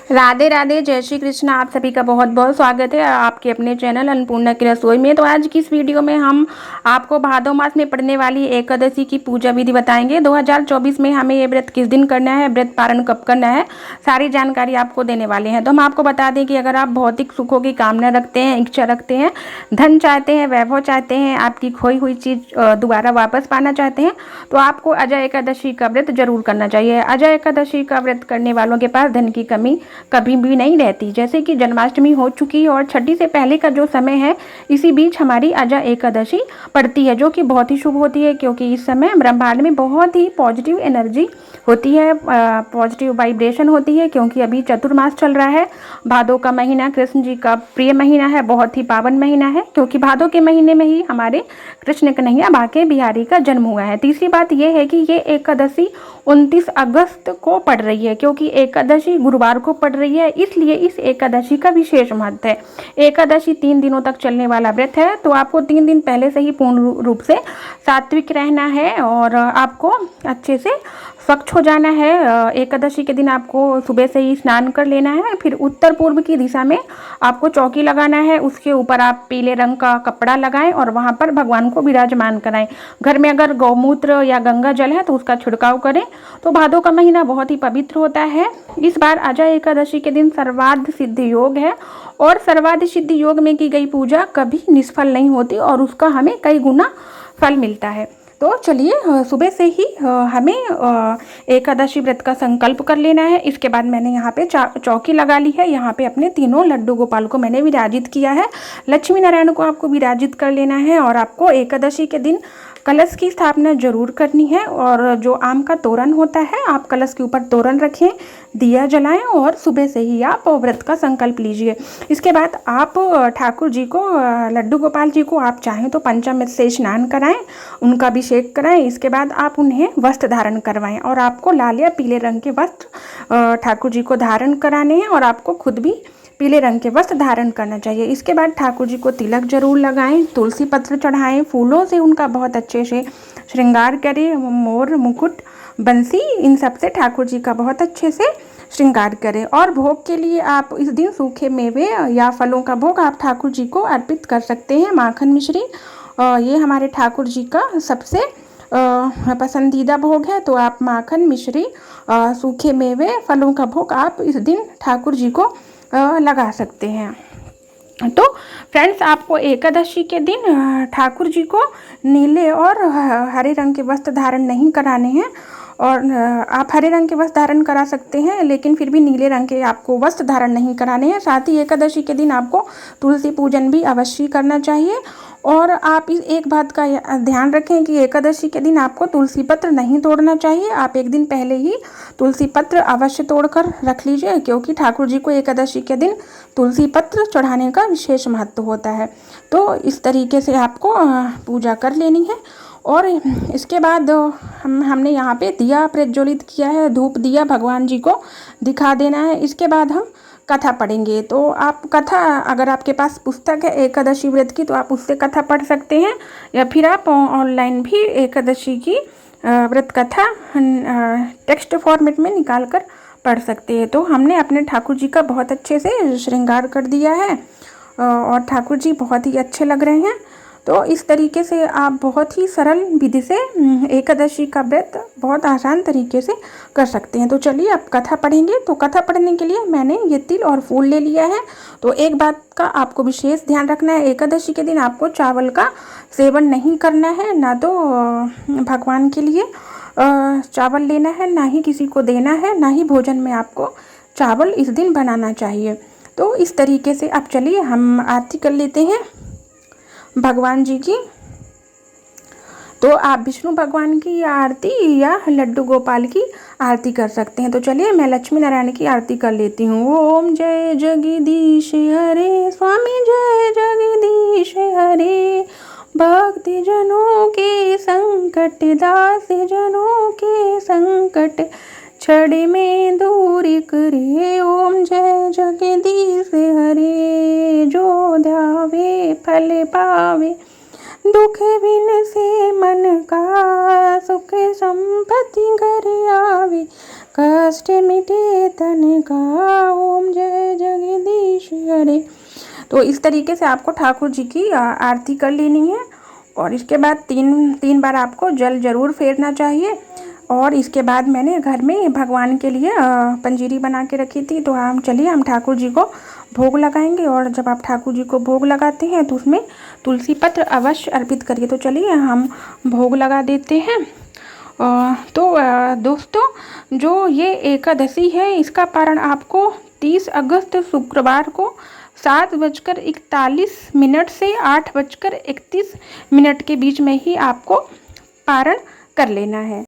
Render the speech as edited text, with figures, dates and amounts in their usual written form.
राधे राधे, जय श्री कृष्ण। आप सभी का बहुत बहुत स्वागत है आपके अपने चैनल अन्नपूर्णा की रसोई में। तो आज की इस वीडियो में हम आपको भादो मास में पड़ने वाली एकादशी की पूजा विधि बताएंगे। 2024 में हमें ये व्रत किस दिन करना है, व्रत पारण कब करना है, सारी जानकारी आपको देने वाले हैं। तो हम आपको बता दें कि अगर आप भौतिक सुखों की कामना रखते हैं, इच्छा रखते हैं, धन चाहते हैं, वैभव चाहते हैं, आपकी खोई हुई चीज दोबारा वापस पाना चाहते हैं, तो आपको अजय एकादशी का व्रत जरूर करना चाहिए। अजय एकादशी का व्रत करने वालों के पास धन की कमी कभी भी नहीं रहती। जैसे कि जन्माष्टमी हो चुकी है और छठी से पहले का जो समय है, इसी बीच हमारी अजय एकादशी पड़ती है, जो कि बहुत ही शुभ होती है, क्योंकि इस समय ब्रह्मांड में बहुत ही पॉजिटिव एनर्जी होती है, पॉजिटिव वाइब्रेशन होती है, क्योंकि अभी चतुर्मास चल रहा है। भादो का महीना कृष्ण जी का प्रिय महीना है, बहुत ही पावन महीना है, क्योंकि भादो के महीने में ही हमारे कृष्ण कन्हैया बांके बिहारी का जन्म हुआ है। तीसरी बात यह है कि ये एकादशी 29 अगस्त को पड़ रही है, क्योंकि एकादशी गुरुवार को पड़ रही है, इसलिए इस एकादशी का विशेष महत्व है। एकादशी 3 दिनों तक चलने वाला व्रत है, तो आपको 3 दिन पहले से ही पूर्ण रूप से सात्विक रहना है और आपको अच्छे से स्वच्छ हो जाना है। एकादशी के दिन आपको सुबह से ही स्नान कर लेना है, फिर उत्तर पूर्व की दिशा में आपको चौकी लगाना है, उसके ऊपर आप पीले रंग का कपड़ा लगाएं और वहां पर भगवान को विराजमान कराएं। घर में अगर गौमूत्र या गंगा जल है तो उसका छिड़काव करें। तो भादों का महीना बहुत ही पवित्र होता है। इस बार अजय एकादशी के दिन सर्वार्थ सिद्धि योग है, और सर्वार्थ सिद्धि योग में की गई पूजा कभी निष्फल नहीं होती और उसका हमें कई गुना फल मिलता है। तो चलिए, सुबह से ही हमें एकादशी व्रत का संकल्प कर लेना है। इसके बाद मैंने यहाँ पे चौकी लगा ली है, यहाँ पे अपने तीनों लड्डू गोपाल को मैंने विराजित किया है। लक्ष्मी नारायण को आपको विराजित कर लेना है, और आपको एकादशी के दिन कलश की स्थापना जरूर करनी है। और जो आम का तोरण होता है, आप कलश के ऊपर तोरण रखें, दिया जलाएं और सुबह से ही आप व्रत का संकल्प लीजिए। इसके बाद आप ठाकुर जी को, लड्डू गोपाल जी को आप चाहें तो पंचामृत से स्नान कराएं, उनका अभिषेक कराएं। इसके बाद आप उन्हें वस्त्र धारण करवाएं, और आपको लाल या पीले रंग के वस्त्र ठाकुर जी को धारण कराने हैं, और आपको खुद भी पीले रंग के वस्त्र धारण करना चाहिए। इसके बाद ठाकुर जी को तिलक जरूर लगाएं, तुलसी पत्र चढ़ाएं, फूलों से उनका बहुत अच्छे से श्रृंगार करें। मोर, मुकुट, बंसी, इन सब से ठाकुर जी का बहुत अच्छे से श्रृंगार करें। और भोग के लिए आप इस दिन सूखे मेवे या फलों का भोग आप ठाकुर जी को अर्पित कर सकते हैं। माखन मिश्री ये हमारे ठाकुर जी का सबसे पसंदीदा भोग है, तो आप माखन मिश्री, सूखे मेवे, फलों का भोग आप इस दिन ठाकुर जी को लगा सकते हैं। तो फ्रेंड्स, आपको एकादशी के दिन ठाकुर जी को नीले और हरे रंग के वस्त्र धारण नहीं कराने हैं, और आप हरे रंग के वस्त्र धारण करा सकते हैं, लेकिन फिर भी नीले रंग के आपको वस्त्र धारण नहीं कराने हैं। साथ ही एकादशी के दिन आपको तुलसी पूजन भी अवश्य करना चाहिए। और आप इस एक बात का ध्यान रखें कि एकादशी के दिन आपको तुलसी पत्र नहीं तोड़ना चाहिए। आप एक दिन पहले ही तुलसी पत्र अवश्य तोड़कर रख लीजिए, क्योंकि ठाकुर जी को एकादशी के दिन तुलसी पत्र चढ़ाने का विशेष महत्व होता है। तो इस तरीके से आपको पूजा कर लेनी है। और इसके बाद हमने यहाँ पे दिया प्रज्वलित किया है, धूप दिया भगवान जी को दिखा देना है। इसके बाद हम कथा पढ़ेंगे। तो आप कथा, अगर आपके पास पुस्तक है एकादशी व्रत की, तो आप उससे कथा पढ़ सकते हैं, या फिर आप ऑनलाइन भी एकादशी की व्रत कथा टेक्स्ट फॉर्मेट में निकाल कर पढ़ सकते हैं। तो हमने अपने ठाकुर जी का बहुत अच्छे से श्रृंगार कर दिया है, और ठाकुर जी बहुत ही अच्छे लग रहे हैं। तो इस तरीके से आप बहुत ही सरल विधि से एकादशी का व्रत बहुत आसान तरीके से कर सकते हैं। तो चलिए, अब कथा पढ़ेंगे। तो कथा पढ़ने के लिए मैंने ये तिल और फूल ले लिया है। तो एक बात का आपको विशेष ध्यान रखना है, एकादशी के दिन आपको चावल का सेवन नहीं करना है, ना तो भगवान के लिए चावल लेना है, ना ही किसी को देना है, ना ही भोजन में आपको चावल इस दिन बनाना चाहिए। तो इस तरीके से अब चलिए हम आरती कर लेते हैं भगवान जी की। तो आप विष्णु भगवान की आरती या लड्डू गोपाल की आरती कर सकते हैं। तो चलिए, मैं लक्ष्मी नारायण की आरती कर लेती हूँ। ओम जय जगदीश हरे, स्वामी जय जगदीश हरे, भक्ति जनों के संकट, दास जनों के संकट, छड़े में दूरी करे। ओम जय जगदीश हरे, जो ध्यावे फल पावे, दुख बिन से मन का सुख संपत्ति घर आवे, कष्ट मिटे तन का, ओम जय जगदीश हरे। तो इस तरीके से आपको ठाकुर जी की आरती कर लेनी है। और इसके बाद तीन बार आपको जल ज़रूर फेरना चाहिए। और इसके बाद मैंने घर में भगवान के लिए पंजीरी बना के रखी थी। तो हम चलिए हम ठाकुर जी को भोग लगाएंगे। और जब आप ठाकुर जी को भोग लगाते हैं तो उसमें तुलसी पत्र अवश्य अर्पित करिए। तो चलिए हम भोग लगा देते हैं। तो दोस्तों, जो ये एकादशी है इसका पारण आपको 30 अगस्त शुक्रवार को 7:41 से 8:31 के बीच में ही आपको पारण कर लेना है।